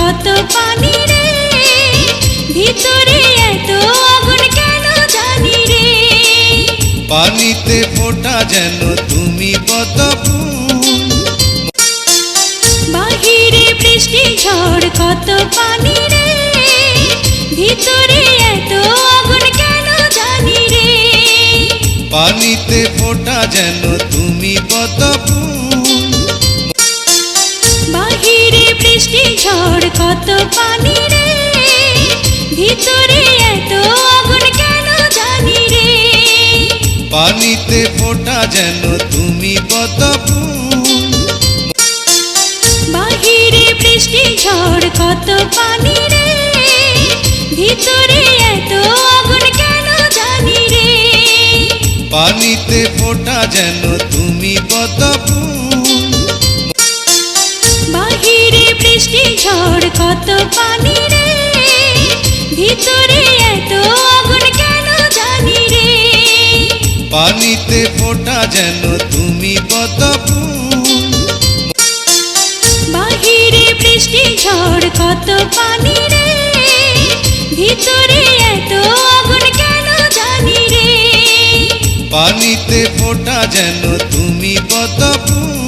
কত পানি রে, ভিতরে এত আগুন কেন জানি রে। পানিতে ফোটা যেন তুমি পদ্ম ফুল, বাহিরে বৃষ্টি ঝড় কত পানি রে, ভিতরে এত আগুন কেন জানি রে। পানিতে ফোটা যেন তুমি পদ্ম ফুল, বাহিরে বৃষ্টি ঝড় কত পানি রে, ভিতরে এত আগুন কেন জানি রে। পানিতে ফোটা যেন তুমি পদ্ম ফুল, বাহিরে বৃষ্টি ঝড় কত পানি রে, ভিতরে এত আগুন কেন জানি রে। পানিতে ফোটা যেন তুমি পদ্ম ফুল, বাহিরে বৃষ্টি ঝড় কত পানি রে, ভিতরে এত আগুন কেন জানি রে। পানিতে ফোটা যেন তুমি পদ্ম ফুল, বাহিরে বৃষ্টি ঝড় কত পানি রে, ভিতরে এত আগুন কেন জানি রে। পানিতে ফোটা যেন তুমি পদ্ম ফুল।